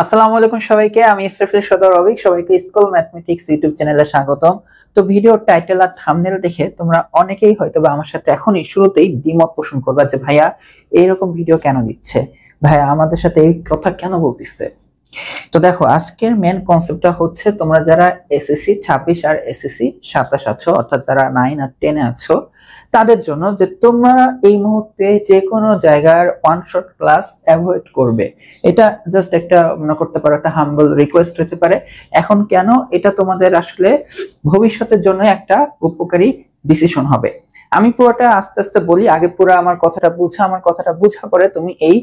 আসসালামু আলাইকুম সবাইকে। আমি ইসরাফিল সদর রবিক। সবাইকে স্কুল ম্যাথমেটিক্স ইউটিউব চ্যানেলে স্বাগতম। তো ভিডিওর টাইটেল আর থাম্বনেল দেখে তোমরা অনেকেই হয়তোবা আমার সাথে এখনই শুরুতেই দ্বিমত পোষণ করবা যে ভাইয়া এইরকম ভিডিও কেন দিচ্ছে, ভাইয়া আমাদের সাথে এই কথা কেন বলতিছে। তো দেখো, আজকের মেন কনসেপ্টটা হচ্ছে তোমরা যারা এসএসসি 26 আর এসএসসি 27 আছো, অর্থাৎ যারা 9 আর 10 এ আছো, তাদের জন্য যে তোমরা এই মুহূর্তে যে কোনো জায়গার ওয়ান শট ক্লাস অ্যাভয়েড করবে। এটা জাস্ট একটা মনে করতে পারো একটা হাম্বল রিকোয়েস্ট হতে পারে। এখন কেন এটা তোমাদের আসলে ভবিষ্যতের জন্য একটা উপকারী ডিসিশন হবে। আমি পুরোটা আস্তে আস্তে বলি, আগে পুরো আমার কথাটা বুঝা পরে তুমি এই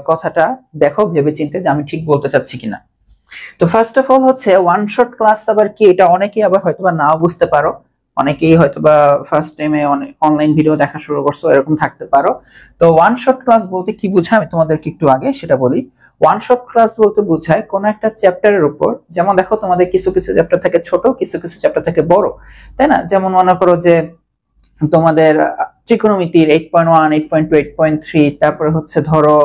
কথাটা দেখো ভেবেচিন্তে যে আমি ঠিক বলতে চাচ্ছি কিনা। তো ফার্স্ট অফ অল হচ্ছে ওয়ান শট ক্লাস আবার কি, এটা অনেকেই আবার হয়তোবা নাও বুঝতে পারো। অনেকেই হয়তোবা ফার্স্ট টাইমে অনলাইন ভিডিও দেখা শুরু করছো, এরকম থাকতে পারো। তো ওয়ান শট ক্লাস বলতে কি বোঝায় আমি তোমাদেরকে একটু আগে সেটা বলি। ওয়ান শট ক্লাস বলতে বোঝায় কোন একটা চ্যাপ্টারের উপর, যেমন দেখো তোমাদের কিছু কিছু চ্যাপ্টার থেকে ছোট, কিছু কিছু চ্যাপ্টার থেকে বড়, তাই না? যেমন মনে করো যে তোমাদের ত্রিকোণমিতির 8.1, 8.2, 8.3, তারপরে হচ্ছে ধরো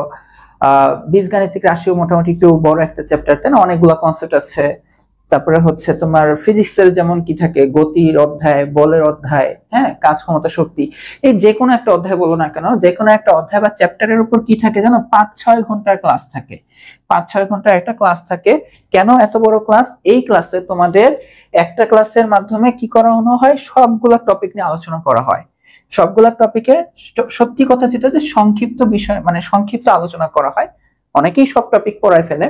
বীজগাণিতিক রাশিও মোটামুটি একটু বড় একটা চ্যাপ্টার, তাই না? অনেকগুলো কনসেপ্ট আছে। তারপরে হচ্ছে তোমার ফিজিক্সের যেমন কি থাকে, গতির অধ্যায়, বলের অধ্যায়, হ্যাঁ, কাজ ক্ষমতা শক্তি, এই যে কোনো একটা অধ্যায় বলো না কেন, যে কোনো একটা অধ্যায় বা চ্যাপ্টারের উপর কি থাকে জানো, 5-6 ঘন্টার ক্লাস থাকে। 5-6 ঘন্টার একটা ক্লাস থাকে। কেন এত বড় ক্লাস? এই ক্লাসে তোমাদের একটা ক্লাসের মাধ্যমে কি করানো হয়, সবগুলা টপিক নিয়ে আলোচনা করা হয়। সবগুলা টপিকে সত্যি কথা যেটা যে সংক্ষিপ্ত বিষয়, মানে সংক্ষিপ্ত আলোচনা করা হয়। অনেকেই সব টপিক পড়ায় ফেলে।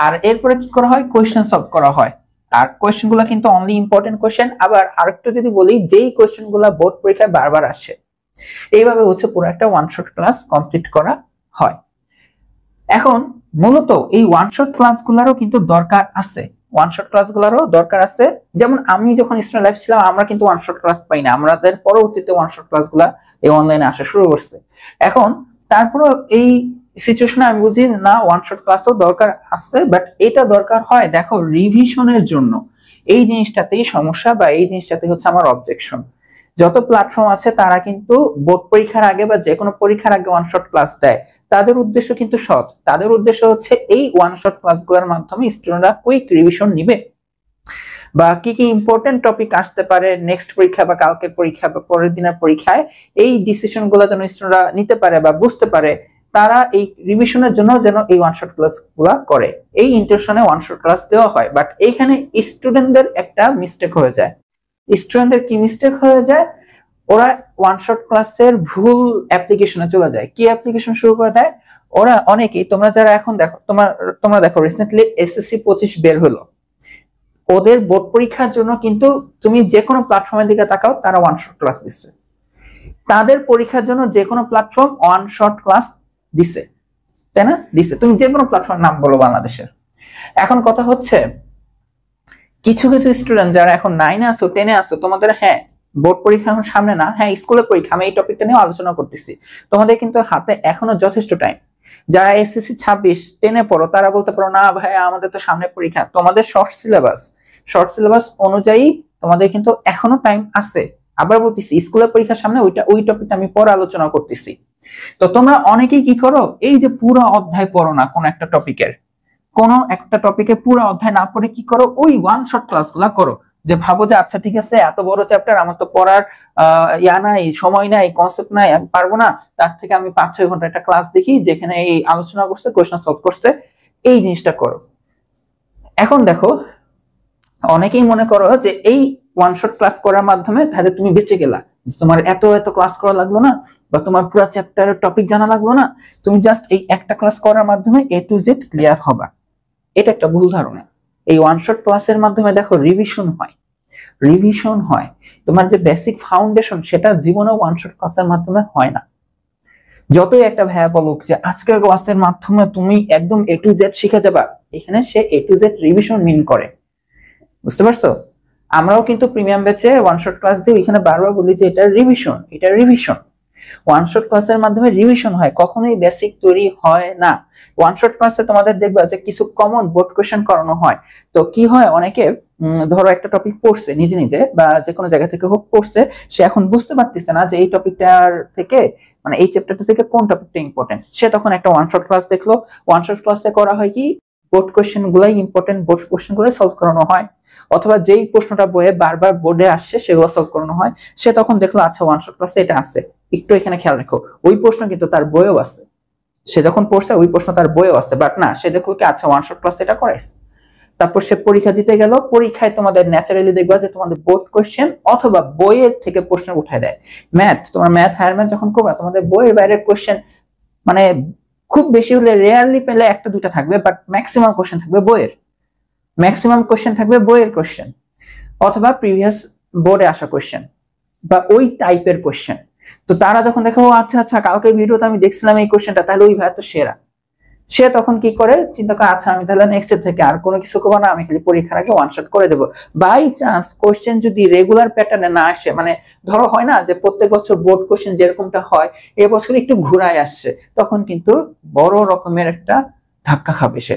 আর এরপরে কি করা হয়, কোয়েশ্চেন সলভ করা হয়। আর কোয়েশ্চেন গুলা কিন্তু অনলি ইম্পর্টেন্ট কোয়েশ্চেন। আবার আরেকটু যদি বলি, যেই কোয়েশ্চেন গুলা বোর্ড পরীক্ষায় বারবার আসে, এইভাবে হচ্ছে পুরো একটা ওয়ান শট ক্লাস কমপ্লিট করা হয়। এখন মূলত এই ওয়ান শট ক্লাসগুলোরও কিন্তু দরকার আছে। ওয়ান শট ক্লাসগুলোরও দরকার আছে। যেমন আমি যখন স্টুডেন্ট লাইফ ছিলাম, আমরা কিন্তু ওয়ান শট ক্লাস পাই না, আমাদের পরবর্তীতে ওয়ান শট ক্লাসগুলা এই অনলাইনে আসা শুরু করছে। এখন তারপরে এই সিচুয়েশনে আমি বুঝি না, ওয়ান শট ক্লাসও দরকার আছে, বাট এটা দরকার হয় দেখো রিভিশনের জন্য। এই জিনিসটাতেই সমস্যা, বা এই জিনিসটাতে হচ্ছে আমার অবজেকশন। যত প্ল্যাটফর্ম আছে তারা কিন্তু বোর্ড পরীক্ষার আগে বা যে কোনো পরীক্ষার আগে ওয়ান শট ক্লাস দেয়। তাদের উদ্দেশ্য কিন্তু সৎ। তাদের উদ্দেশ্য হচ্ছে এই ওয়ান শট ক্লাসগুলোর মাধ্যমে স্টুডেন্টরা কুইক রিভিশন নিবে, বা কি কি ইম্পর্টেন্ট টপিক আসতে পারে নেক্সট পরীক্ষা বা কালকের পরীক্ষা বা পরের দিনের পরীক্ষায়, এই ডিসিশন গুলো যেন স্টুডেন্টরা নিতে পারে বা বুঝতে পারে। তারা এই রিভিশনের জন্য যেন এই ওয়ান শট ক্লাস গুলা করে, এই ইন্টেনশনে ওয়ান শট ক্লাস দেওয়া হয়। বাট এইখানে স্টুডেন্টদের একটা মিস্টেক হয়ে যায়। স্টুডেন্টদের কি মিস্টেক হয়ে যায়, ওরা ওয়ান শট ক্লাসের ভুল অ্যাপ্লিকেশনে চলে যায়। কি অ্যাপ্লিকেশন শুরু করে দেয় ওরা? অনেকেই, তোমরা যারা এখন দেখো, তোমরা দেখো রিসেন্টলি এসএসসি 25 বের হলো, ওদের বোর্ড পরীক্ষার জন্য কিন্তু তুমি যে কোনো প্ল্যাটফর্মের দিকে তাকাও, তারা ওয়ান শট ক্লাস দিচ্ছে। তাদের পরীক্ষার জন্য যে কোনো প্ল্যাটফর্ম ওয়ান শট ক্লাস দিছে, তাই না? দিছে। তুমি যে কোনো প্ল্যাটফর্মের নাম বলো বাংলাদেশের। এখন কথা হচ্ছে, কিছু কিছু স্টুডেন্ট যারা এখন 9-এ আসো, 10-এ আসো, তোমাদের হ্যাঁ বোর্ড পরীক্ষা এখন সামনে না, হ্যাঁ স্কুলের পরীক্ষা, আমি এই টপিকটা নিয়ে আলোচনা করতেছি। তোমাদের কিন্তু হাতে এখনো যথেষ্ট টাইম। যারা এসএসসি 26 10-এ পড়ো, তারা বলতে পারো না ভাই আমাদের তো সামনে পরীক্ষা। তোমাদের শর্ট সিলেবাস অনুযায়ী তোমাদের কিন্তু এখনো টাইম আছে। আবার বলতেছি, স্কুলের পরীক্ষার সামনে ওই টপিকটা আমি পরে আলোচনা করতেছি। তো তোমরা অনেকেই কি করো, এই যে পুরো অধ্যায় পড়ো না কোন একটা টপিকের, কোন একটা টপিকে পুরো অধ্যায় না পড়ে কি করো, ওই ওয়ান শট ক্লাসগুলা করো। যে ভাবো যে আচ্ছা ঠিক আছে, এত বড় চ্যাপ্টার, আমার তো পড়ার ইয়া নাই, সময় নাই, কনসেপ্ট নাই, আমি পারবো না। তার থেকে আমি 5-6 ঘন্টা একটা ক্লাস দেখি যেখানে এই আলোচনা করছে, কোয়েশ্চেন সলভ করছে, এই জিনিসটা করো। এখন দেখো, অনেকেই মনে করো যে এই ওয়ান শট ক্লাস করার মাধ্যমে তাহলে তুমি বেঁচে গেলা, তোমার এত এত ক্লাস করা লাগলো না, বা তোমার পুরো চ্যাপ্টারের টপিক জানা লাগলো না, তুমি জাস্ট এই একটা ক্লাস করার মাধ্যমে A to Z ক্লিয়ার হবা। এটা একটা ভুল ধারণা। এই ওয়ান শট ক্লাসের মাধ্যমে দেখো রিভিশন হয়। তোমার যে বেসিক ফাউন্ডেশন, সেটা জীবনে ওয়ান শট ক্লাসের মাধ্যমে হয় না। যতই একটা ভাইয়া বলুক যে আজকের ক্লাসের মাধ্যমে তুমি একদম A to Z শিখে যাবা, এখানে সে A to Z রিভিশন মিন করে। বুঝতে পারছো? আমরাও কিন্তু প্রিমিয়াম ব্যাচে ওয়ান শট ক্লাস দিই, এখানে বারবার বলি যে এটা রিভিশন। ওয়ান শট ক্লাসের মাধ্যমে রিভিশন হয়, কখনোই বেসিক তৈরি হয় না। ওয়ান শট ক্লাসে তোমাদের দেখবা যে কিছু কমন বোর্ড কোশ্চেন করানো হয়। তো কি হয়, অনেকে ধরো একটা টপিক পড়ছে নিজে নিজে বা যে কোনো জায়গা থেকে হোক পড়ছে, সে এখন বুঝতে পারতেছে না যে এই টপিকটার থেকে, মানে এই চ্যাপ্টারটা থেকে কোন টপিকটা ইম্পর্টেন্ট। সে তখন একটা ওয়ান শট ক্লাস দেখলো। ওয়ান শট ক্লাসে করা হয় কি, বোর্ড কোশ্চেন গুলাই ইম্পর্টেন্ট, বোর্ড কোশ্চেন গুলাই সলভ করানো হয়, অথবা যেই প্রশ্নটা বইয়ে বারবার বোর্ডে আসছে সেগুলো সলভ করানো হয়। সে তখন দেখলো আচ্ছা ওয়ান শট ক্লাসে এটা আছে, একটু এখানে খেয়াল রাখো, ওই প্রশ্ন কিন্তু তার বইয়েও আছে, সে যখন পড়ছে ওই প্রশ্ন তার বইয়েও আছে, বাট না সে দেখলো কি আচ্ছা ওয়ান শট ক্লাসে এটা করাইছে। তারপর সে পরীক্ষা দিতে গেল, পরীক্ষায় তোমাদের ন্যাচারালি দেখবা যে তোমাদের বোর্ড কোশ্চেন অথবা বইয়ের থেকে প্রশ্ন উঠায় দেয়। ম্যাথ, তোমার ম্যাথ হায়ার ম্যাথ যখন করবা তোমাদের বইয়ের বাইরের কোশ্চেন মানে খুব বেশি হলে রেয়ারলি পেলে একটা দুইটা থাকবে, বাট ম্যাক্সিমাম কোশ্চেন থাকবে বইয়ের, ম্যাক্সিমাম কোশ্চেন থাকবে বইয়ের কোশ্চেন অথবা প্রিভিয়াস বোর্ডে আসা কোশ্চেন বা ওই টাইপের কোশ্চেন। তো তারা যখন দেখো আচ্ছা আচ্ছা কালকে ভিডিওতে আমি দেখছিলাম এই কোশ্চেনটা, তাহলে ওই ভাই তো সেরা, সে তখন কি করে চিন্তা করে আচ্ছা আমি তাহলে নেক্সট থেকে আর কোনো কিছু করবো না, আমি খালি পরীক্ষার আগে ওয়ান শট করে যাবো। বাই চান্স কোশ্চেন যদি রেগুলার প্যাটার্নে না আসে, মানে ধরো হয় না যে প্রত্যেক বছর বোর্ড কোশ্চেন যেরকমটা হয় এবছর একটু ঘুরায় আসছে, তখন কিন্তু বড় রকমের একটা ধাক্কা খাবে সে।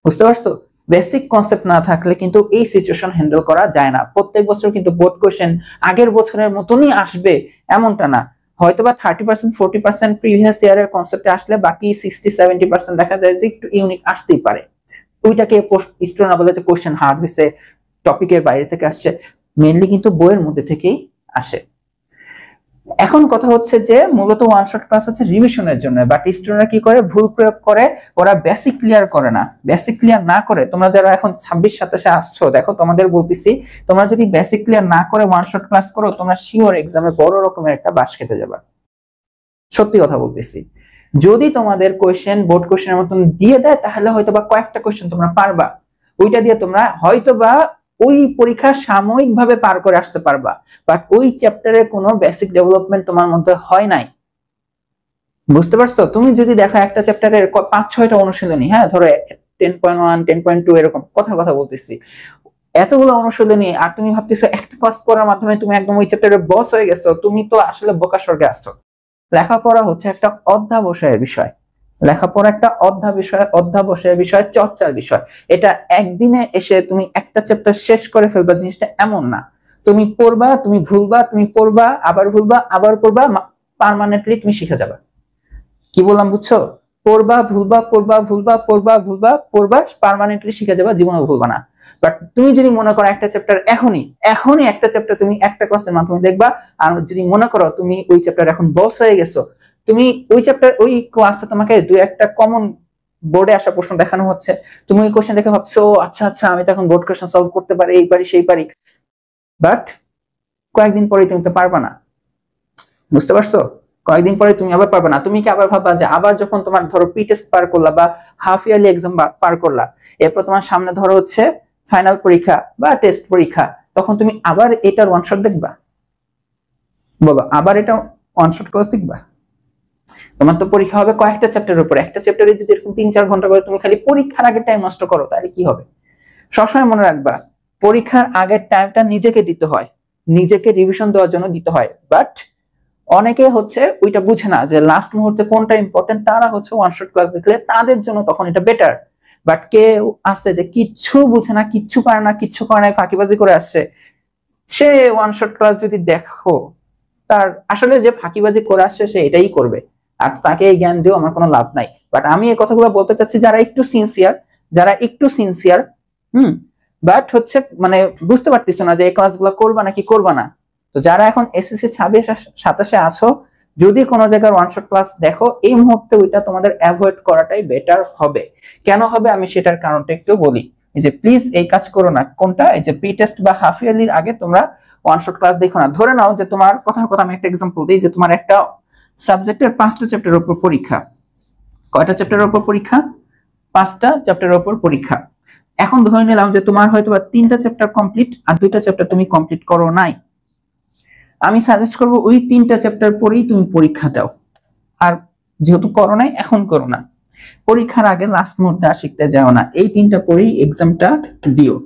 বুঝতে পারছো? বেসিক কনসেপ্ট না থাকলে কিন্তু এই সিচুয়েশন হ্যান্ডেল করা যায় না। প্রত্যেক বছর কিন্তু বোর্ড কোশ্চেন আগের বছরের মতনই আসবে এমনটা না, হয়তোবা 30% 40% প্রিভিয়াস ইয়ারের কনসেপ্টে আসলে বাকি 60-70% দেখা যায় যে একটু ইউনিক আসতেই পারে। ওইটাকে স্টুডেন্ট বলে যে কোশ্চেন হার্ড হয়েছে, টপিকের বাইরে থেকে আসছে, মেইনলি কিন্তু বইয়ের মধ্যে থেকেই আসে। এখন কথা হচ্ছে যে মূলত ওয়ান শট ক্লাস হচ্ছে রিভিশনের জন্য, বাট স্টুডেন্টরা কি করে ভুল প্রয়োগ করে, ওরা বেসিক ক্লিয়ার করে না। বেসিক ক্লিয়ার না করে তোমরা যারা এখন 26-27 আসছো, দেখো তোমাদের বলতেছি তোমরা যদি বেসিক ক্লিয়ার না করে ওয়ান শট ক্লাস করো তোমরা শিওর এক্সামে বড় রকমের একটা বাস খেতে যাবে, সত্যি কথা বলতেছি। যদি তোমাদের কোশ্চেন বোর্ড কোশ্চেনের মতন দিয়ে দেয় তাহলে হয়তোবা কয়েকটা কোশ্চেন তোমরা পারবা, ওইটা দিয়ে তোমরা হয়তোবা ওই পরীক্ষা সাময়িকভাবে পার করে আসতে পারবা, বাট ওই চ্যাপ্টারে কোনো বেসিক ডেভেলপমেন্ট তোমার মধ্যে হয় নাই। বুঝতে পারছো? তুমি যদি দেখো একটা চ্যাপ্টারের 5-6টা অনুশীলনী, হ্যাঁ ধরো 10.1 10.2 এরকম কথা বলতেছি, এতগুলো অনুশীলনী, আর তুমি ভাবতেছো একটা ক্লাস করার মাধ্যমে তুমি একদম ওই চ্যাপ্টারের বস হয়ে গেছো, তুমি তো আসলে বোকা স্বর্গে আসছো। লেখাপড়া হচ্ছে একটা অধ্যাবসায়ের বিষয়, লেখাপড়া একটা অধ্যাবসায়ের বিষয়, চর্চার বিষয়। এটা একদিনে এসে তুমি একটা চ্যাপ্টার শেষ করে ফেলবা জিনিসটা এমন না। তুমি পড়বা, তুমি ভুলবা, তুমি পড়বা, আবার ভুলবা, আবার পড়বা, পার্মানেন্টলি তুমি শিখে যাবে। কি বললাম বুঝছো? পড়বা, ভুলবা, পড়বা, ভুলবা, পড়বা, ভুলবা, পড়বা, পার্মানেন্টলি শিখে যাবা, জীবনে ভুলবা না। বাট তুমি যদি মনে করো একটা চ্যাপ্টার এখনই একটা চ্যাপ্টার তুমি একটা ক্লাসের মাধ্যমে দেখবা, আর যদি মনে করো তুমি ওই চ্যাপ্টার এখন বস হয়ে গেছো, তুমি ওই চ্যাপ্টার ওই ক্লাসে তোমাকে দুই একটা কমন বোর্ডে আসা প্রশ্ন দেখানো হচ্ছে, তুমি ওই কোশ্চেন দেখে ভাবছো আচ্ছা আচ্ছা আমি তো এখন বোর্ড কোশ্চেন সলভ করতে পারি, এই পারি সেই পারি, বাট কয়েকদিন পরে তুমি তো পারবা না। বুঝতে পারছো? কয়েকদিন পরে তুমি আবার পারবে না। তুমি কি আবার ভাববা যে আবার যখন তোমার ধরো প্রি টেস্ট পার করলা বা হাফ ইয়ারলি এক্সাম পার করলা, এরপর তোমার সামনে ধরো হচ্ছে ফাইনাল পরীক্ষা বা টেস্ট পরীক্ষা, তখন তুমি আবার এটার ওয়ান শট দেখবা? বলো, আবার এটা ওয়ান শট ক্লাস দেখবা? তোমার তো পরীক্ষা হবে কয়েকটা চ্যাপ্টারের উপর, একটা চ্যাপ্টারে যদি এরকম 3-4 ঘন্টা করে তুমি খালি পরীক্ষার আগে টাইম নষ্ট করো তাহলে কি হবে? সবসময় মনে রাখবা পরীক্ষার আগের টাইমটা নিজেকে দিতে হয়, নিজেকে রিভিশন দেওয়ার জন্য দিতে হয়। বাট অনেকে হচ্ছে ওইটা বুঝে না যে লাস্ট মুহূর্তে কোনটা ইম্পর্টেন্ট, তারা হচ্ছে ওয়ান শট ক্লাস দেখলে তাদের জন্য তখন এটা বেটার। বাট কে আসছে যে কিচ্ছু বুঝে না, কিচ্ছু পারে না, কিচ্ছু করে না, ফাঁকিবাজি করে আসছে, সে ওয়ান শট ক্লাস যদি দেখো, তার আসলে যে ফাঁকিবাজি করে আসছে সে এটাই করবে, আর তাকে এই জ্ঞান দিয়েও আমার কোনো লাভ নাই। বাট আমি এই কথাগুলো বলতে চাচ্ছি যারা একটু সিনসিয়ার বাট হচ্ছে মানে বুঝতে পারতেছো না যে এই ক্লাসগুলো করবা নাকি করবা না। তো যারা এখন এসএসসি 26-27 আছো, যদি কোনো জায়গার ওয়ান শট ক্লাস দেখো এই মুহূর্তে ওইটা তোমাদের অ্যাভয়েড করাটাই বেটার হবে। কেন হবে আমি সেটার কারণটা একটু বলি। এই যে প্লিজ এই কাজ করো না। কোনটা? এই যে প্রি টেস্ট বা হাফ ইয়ারলির আগে তোমরা ওয়ান শট ক্লাস দেখো না। ধরে নাও যে তোমার কথার কথা আমি একটা এক্সাম্পল দিই, যে তোমার একটা সাবজেক্টের 5টা চ্যাপ্টারের উপর পরীক্ষা। কয়টা চ্যাপ্টারের উপর পরীক্ষা? 5টা চ্যাপ্টারের উপর পরীক্ষা। এখন ধরে নিলাম যে তোমার হয়তো 3টা চ্যাপ্টার কমপ্লিট আর 2টা চ্যাপ্টার তুমি কমপ্লিট করো নাই। আমি সাজেস্ট করবো ওই 3টা চ্যাপ্টার পরেই তুমি পরীক্ষা দাও। আর যেহেতু করো নাই, এখন করো না, পরীক্ষার আগে লাস্ট মুহূর্তে আর শিখতে যাও না, এই 3টা পরেই এক্সামটা দিও।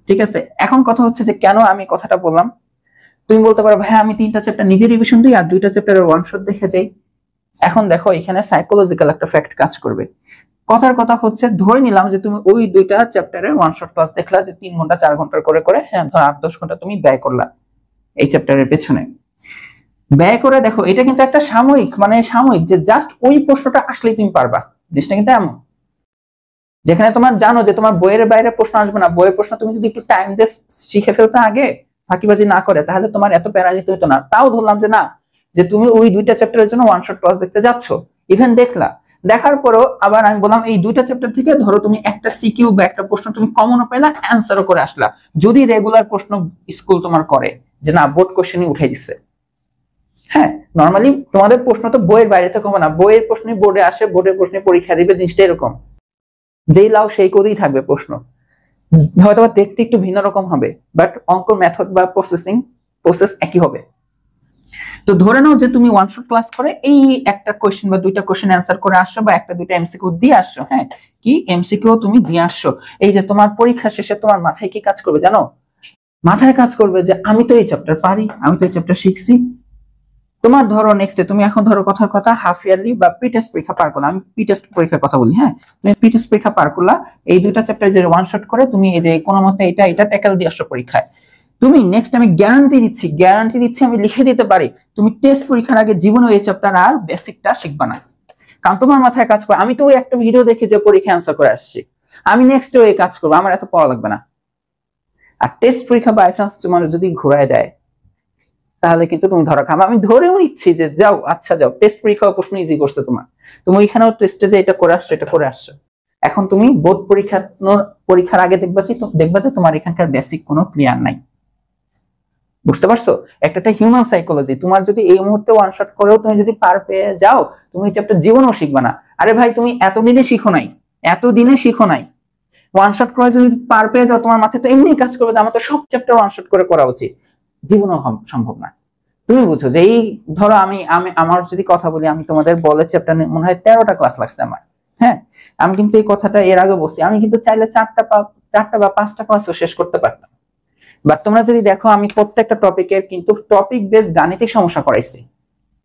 ঠিক আছে? এখন কথা হচ্ছে যে কেন আমি কথাটা বললাম। তুমি বলতে পারো ভাই আমি 3টা চ্যাপ্টার নিজে রিভিশন দিই আর 2টা চ্যাপ্টারের ওয়ান শট দেখে যাই। এখন দেখো এখানে সাইকোলজিক্যাল একটা ফ্যাক্ট কাজ করবে। কথার কথা হচ্ছে ধরে নিলাম যে তুমি ওই 2টা চ্যাপ্টারের ওয়ান শট ক্লাস দেখলা, যে 3 ঘন্টা 4 ঘন্টার করে করে, হ্যাঁ ধর 8-10 ঘন্টা তুমি ব্যয় করলা এই চ্যাপ্টারের পেছনে। ব্যয় করে দেখো এটা কিন্তু একটা সাময়িক যে জাস্ট ওই প্রশ্নটা আসলেই তুমি পারবা, জিনিসটা কিন্তু এমন যেখানে তোমার জানো যে তোমার বইয়ের বাইরে প্রশ্ন আসবে না, বইয়ের প্রশ্ন তুমি যদি একটু টাইম দিয়ে শিখে ফেলতে আগে, ফাঁকিবাজি না করে, তাহলে তোমার এত প্যারা নিতে হতো না। তাও ধরলাম যে না, যে তুমি ওই 2টা চ্যাপ্টারের জন্য ওয়ান শট ক্লাস দেখতে যাচ্ছ, ইভেন দেখলা, দেখার পরও আবার আমি বললাম এই 2টা চ্যাপ্টার থেকে ধরো তুমি একটা সিকিউ বা একটা প্রশ্ন তুমি কমনও পেলা, অ্যান্সারও করে আসলা। যদি রেগুলার প্রশ্ন স্কুল তোমার করে যে না বোর্ড কোশ্চেনই উঠাই দিচ্ছে, হ্যাঁ নরমালি তোমাদের প্রশ্ন তো বইয়ের বাইরে থেকে হবে না, বইয়ের প্রশ্নই বোর্ডে আসে, বোর্ডের প্রশ্নে পরীক্ষা দিবে, জিনিসটা এরকম। যেই লাও সেই করেই থাকবে প্রশ্ন, হয়তো দেখতে একটু ভিন্ন রকম হবে, বাট অঙ্ক মেথড বা প্রসেস একই হবে। তো ধরে নাও যে তুমি ওয়ান শট ক্লাস করে এই একটা কোশ্চেন বা 2টা কোশ্চেন অ্যান্সার করে আসছো, বা একটা 2টা এমসিকিউ দিয়ে আসছো। হ্যাঁ, কি এমসিকিউ তুমি দিয়ে আসছো, এই যে তোমার পরীক্ষা শেষে তোমার মাথায় কি কাজ করবে জানো? মাথায় কাজ করবে যে আমি তো এই চ্যাপ্টার পারি, আমি তো এই চ্যাপ্টার শিখছি। তোমার ধরো নেক্সট ডে তুমি এখন ধরো কথার কথা হাফ ইয়ারলি বা প্রি টেস্ট পরীক্ষা পার করলা, আমি প্রি টেস্ট পরীক্ষার কথা বলি, হ্যাঁ তুমি প্রি টেস্ট পরীক্ষা পার করলা, এই 2টা চ্যাপ্টার যে ওয়ান শট করে তুমি এই যে কোনো মতে এটা ট্যাকেল দিয়ে আসছো পরীক্ষায়, তুমি নেক্সট আমি গ্যারান্টি দিচ্ছি আমি লিখে দিতে পারি, তুমি টেস্ট পরীক্ষার আগে জীবনে এই চ্যাপ্টার আর বেসিকটা শিখবা না। কারণ তোমার মাথায় কাজ করে আমি তো ওই একটা ভিডিও দেখে যে পরীক্ষা অ্যান্সার করে আসছি, আমি নেক্সট ওই কাজ করবো, আমার এত পড়া লাগবে না। আর টেস্ট পরীক্ষা বাই চান্স তোমার যদি ঘুরায় দেয়, তাহলে কিন্তু তুমি ধরা খাবে। আমি ধরেও নিচ্ছি যে যাও, আচ্ছা যাও, টেস্ট পরীক্ষা প্রশ্ন ইজি করছে তোমার, তুমি ওইখানেও টেস্টে যে এটা করে আসছো, এখন তুমি বোর্ড পরীক্ষার আগে দেখবা যে তোমার এখানকার বেসিক কোনো ক্লিয়ার নাই। বুঝতে পারছো? একটা হিউম্যান সাইকোলজি, তোমার যদি এই মুহূর্তে ওয়ান শট করেও তুমি যদি পার পেয়ে যাও, তুমি চ্যাপ্টার জীবনেও শিখবা না। আরে ভাই তুমি এতদিনে শিখো নাই, ওয়ান শট করে যদি পার পেয়ে যাও, তোমার মাথায় তো এমনি কাজ করবে যে আমার তো সব চ্যাপ্টার ওয়ান শট করে করা উচিত, জীবনেও সম্ভব না। তুমি বুঝো যে এই ধরো আমি আমি আমার যদি কথা বলি, আমি তোমাদের বলের চ্যাপ্টার মনে হয় 13টা ক্লাস লাগছে আমার। হ্যাঁ, আমি কিন্তু এই কথাটা এর আগে বলছি, আমি কিন্তু চাইলে 4টা বা 5টা ক্লাসও শেষ করতে পারতাম। বাট তোমরা যদি দেখো আমি প্রত্যেকটা টপিকের কিন্তু টপিক বেস গাণিতিক সমস্যা করাইছি,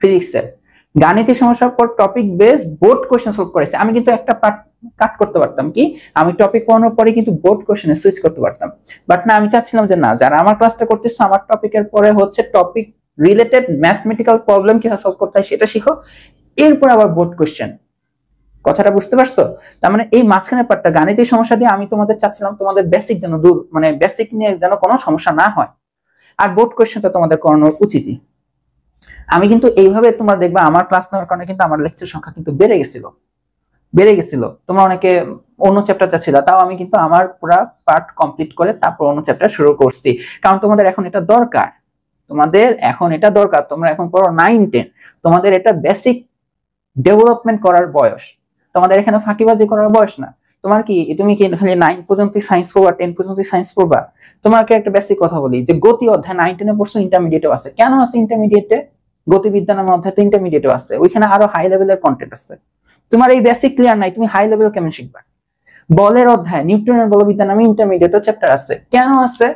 ফিজিক্সের গাণিতিক সমস্যার পর topic base board question solve করাইছি। আমি কিন্তু একটা পার্ট কাট করতে পারতাম, কি আমি টপিক পড়ানোর পরে কিন্তু বোর্ড কোশ্চেনে সুইচ করতে পারতাম, বাট না, আমি চাচ্ছিলাম যে না, যারা আমার ক্লাসটা করতেছো আমার টপিকের পরে হচ্ছে টপিক রিলেটেড ম্যাথমেটিক্যাল প্রবলেম কিভাবে সলভ করতে হয় সেটা শিখো, এরপর আবার বোর্ড কোশ্চেন। কথাটা বুঝতে পারছো? তার মানে এই মাঝখানে পার্টটা গাণিতিক সমস্যা দিয়ে আমি তোমাদের চাচ্ছিলাম তোমাদের বেসিক যেন দূর, মানে বেসিক নিয়ে যেন কোনো সমস্যা না হয়, আর বোর্ড কোশ্চেনটা তোমাদের করানো উচিতই। আমি কিন্তু এইভাবে তোমরা দেখবা আমার ক্লাস নেওয়ার কারণে কিন্তু আমার লেকচার সংখ্যা কিন্তু বেড়ে গেছিল। তোমরা অনেকে অন্য চ্যাপ্টার চাচ্ছিল, তাও আমি কিন্তু আমার পুরো পার্ট কমপ্লিট করে তারপর অন্য চ্যাপ্টার শুরু করছি, কারণ তোমাদের এখন এটা দরকার, তোমরা এখন পড়ো 9-10, তোমাদের এটা বেসিক ডেভেলপমেন্ট করার বয়স, তোমাদের এখানে ফাঁকিবাজি করার বয়স না। তুমি কি খালি 9 পর্যন্ত সায়েন্স পড়বা, 10 পর্যন্ত সায়েন্স পড়বা? তোমাকে একটা বেসিক কথা বলি যে গতি অধ্যায় 9-10 পড়ছো, ইন্টারমিডিয়েটও আছে। কেন আছে ইন্টারমিডিয়েটে? গতিবিদ্যা নামে অধ্যায় তো ইন্টারমিডিয়েটও আছে, ওইখানে আরো হাই লেভেলের কন্টেন্ট আছে। তোমার এই বেসিক ক্লিয়ার নাই, তুমি হাই লেভেল কেমন শিখবা? বলের অধ্যায় নিউটনের বলবিদ্যা নামে ইন্টারমিডিয়েটও চ্যাপ্টার আছে। কেন আছে?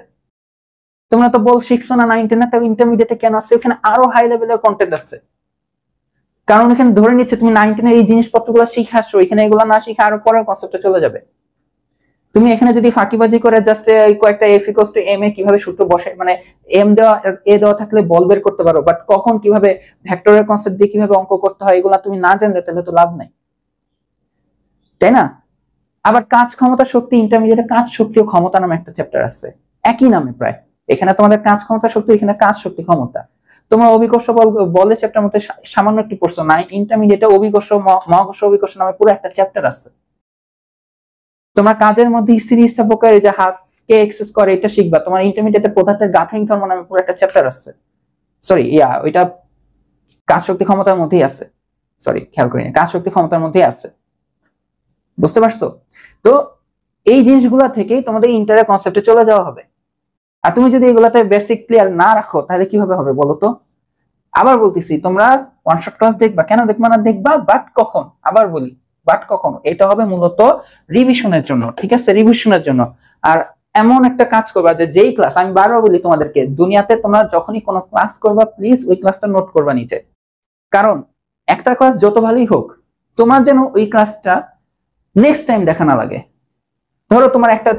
তোমরা তো বল শিখছো না 9-10, তাও ইন্টারমিডিয়েটে কেন আছে? ওখানে আরো হাই লেভেলের কন্টেন্ট আছে, কারণ এখানে ধরে নিচ্ছে তুমি 9-10 এই জিনিসপত্রগুলো শিখে আসছো, এখানে এগুলো না শিখে আরো পরের কনসেপ্টে চলে যাবে। তুমি এখানে যদি ফাঁকিবাজি করে জাস্ট কয়েকটা F equals to M A কিভাবে সূত্র বসে, মানে এম দেওয়া এ দেওয়া থাকলে বল বের করতে পারো, বাট কখন কিভাবে ভেক্টরের কনসেপ্ট দিয়ে কিভাবে অঙ্ক করতে হয় এগুলা তুমি না জানলে তাহলে তো লাভ নাই, তাই না? আবার কাজ ক্ষমতা শক্তি, ইন্টারমিডিয়েটে কাজ শক্তি ও ক্ষমতা নামে একটা চ্যাপ্টার আছে, একই নামে প্রায়। এখানে তোমাদের কাজ ক্ষমতা শক্তি, এখানে কাজ শক্তি ক্ষমতা। তোমার অভিকর্ষ বলের চ্যাপ্টার মধ্যে সামান্য একটি প্রশ্ন নাই, ইন্টারমিডিয়েটে অভিকর্ষ মহাকর্ষ অভিকর্ষ নামে পুরো একটা চ্যাপ্টার আছে। তোমার কাজের মধ্যে স্থির স্থাপকের যে হাফ কে এক্সেস করে এটা শিখবা। তোমার ইন্টারমিডিয়েটে পদার্থের গাঠনিক ধর্ম নামে পুরো একটা চ্যাপ্টার আছে, ওইটা কাজ শক্তি ক্ষমতার মধ্যেই আছে, খেয়াল করিনি, কাজ শক্তি ক্ষমতার মধ্যেই আছে। বুঝতে পারছো? তো এই জিনিসগুলা থেকেই তোমাদের ইন্টারের কনসেপ্টে চলে যাওয়া হবে। আর তুমি যদি এগুলাতে বেসিক ক্লিয়ার না রাখো তাহলে কিভাবে হবে বলো তো? আবার বলতেছি, তোমরা ওয়ান শট ক্লাস দেখবা, কেন দেখবা না? দেখবা, বাট কখন? আবার বলি, বাট কখন? এটা হবে মূলত রিভিশনের জন্য, ঠিক আছে? রিভিশনের জন্য। আর এমন একটা কাজ করবা যে যেই ক্লাস, আমি বারবার বলি তোমাদেরকে, দুনিয়াতে তোমরা যখনই কোনো ক্লাস করবা প্লিজ ওই ক্লাসটা নোট করবা নিচে, কারণ একটা ক্লাস যত ভালোই হোক, তোমার যেন ওই ক্লাসটা নেক্সট টাইম দেখা না লাগে। ধরো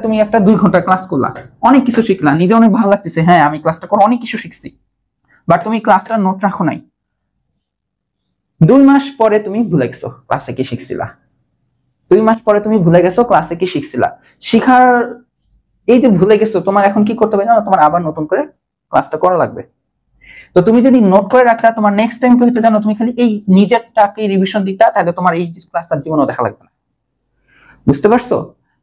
তুমি একটা 2 ঘন্টার ক্লাস করলা, অনেক কিছু শিখলা, নিজে অনেক ভালো লাগতেছে, হ্যাঁ আমি ক্লাসটা করে অনেক কিছু শিখছি, বাট তুমি ক্লাসটা নোট রাখো নাই। 2 মাস পরে তুমি ভুলে গেছো ক্লাসে কি শিখছিলা। তো 2 মাস পরে তুমি ভুলে গেছো ক্লাসে কি শিখছিলা, শিখার এই যে ভুলে গেছো, তোমার এখন কি করতে হবে জানো, তোমার আবার নতুন করে ক্লাসটা করা লাগবে। তো তুমি যদি নোট করে রাখতা, তোমার নেক্সট টাইম কি হইতো জানো, তুমি খালি এই নিজেরটাকে রিভিশন দিতা, তাহলে তোমার এই ক্লাস আর জীবনও দেখা লাগবে না। বুঝতে পারছো?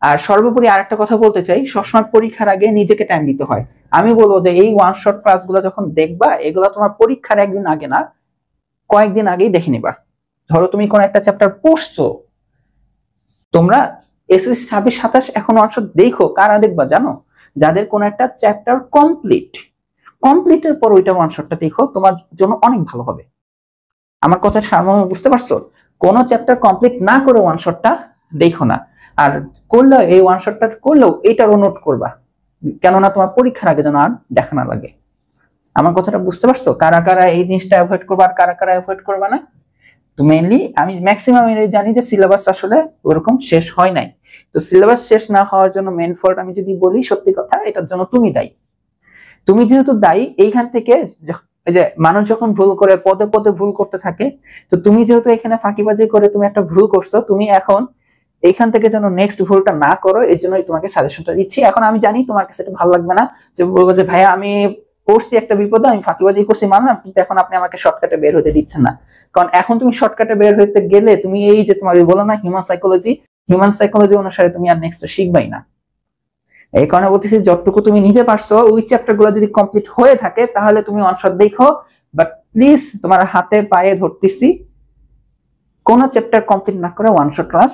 আর সর্বোপরি আরেকটা কথা বলতে চাই, সবসময় পরীক্ষার আগে নিজেকে টাইম দিতে হয়। আমি বলবো যে এই ওয়ান শট ক্লাসগুলো যখন দেখবা, এগুলো তোমার পরীক্ষার একদিন আগে না, কয়েকদিন আগেই দেখে নিবা। ধরো তুমি কোন একটা চ্যাপ্টার পড়ছো, তোমরা এসএসসি 26-27 এখন ওয়ান শট দেখো, কারা দেখবা জানো, যাদের কোন একটা চ্যাপ্টার কমপ্লিটের পর ওইটা ওয়ান শটটা দেখো, তোমার জন্য অনেক ভালো হবে। আমার কথার সারমর্ম বুঝতে পারছো? কোন চ্যাপ্টার কমপ্লিট না করে ওয়ান শটটা দেখো না, আর করলে এই ওয়ান শটটা করলেও এটারও নোট করবা, কেননা তোমার পরীক্ষার আগে যেন আর দেখা না লাগে। আমার কথাটা বুঝতে পারছো? কারা কারা এই জিনিসটা অ্যাভয়েড করবা আর কারা কারা অ্যাভয়েড করবা না? তো মেইনলি আমি ম্যাক্সিমাম জানি যে সিলেবাস আসলে ওরকম শেষ হয় নাই। তো সিলেবাস শেষ না হওয়ার জন্য মেইন ফল্ট আমি যদি বলি সত্যি কথা, এটার জন্য তুমি দায়ী। তুমি যেহেতু দায়ী, এইখান থেকে যে মানুষ যখন ভুল করে পদে পদে ভুল করতে থাকে, তো তুমি যেহেতু এখানে ফাঁকিবাজি করে তুমি একটা ভুল করছো, তুমি এখন এইখান থেকে যেন নেক্সট ভুলটা না করো, এই জন্যই তোমাকে সাজেশনটা দিচ্ছি। এখন আমি জানি তোমার কাছে এটা ভালো লাগবে না, যে বলবো যে ভাইয়া আমি পড়ছি একটা বিপদে, আমি ফাঁকিবাজি করছি মানলাম, কিন্তু এখন আপনি আমাকে শর্টকাটে বের হতে দিচ্ছেন না। কারণ এখন তুমি শর্টকাটে বের হতে গেলে তুমি এই যে তোমার বলো না হিউম্যান সাইকোলজি অনুসারে তুমি আর নেক্সট শিখবাই না। এই কারণে বলতেছি, যতটুকু তুমি নিজে পারছো ওই চ্যাপ্টার গুলো যদি কমপ্লিট হয়ে থাকে, তাহলে তুমি ওয়ান শট দেখো। বাট প্লিজ তোমার হাতে পায়ে ধরতেছি, কোন চ্যাপ্টার কমপ্লিট না করে ওয়ান শট ক্লাস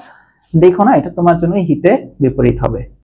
দেখো না, এটা তোমার জন্য হিতে বিপরীত হবে।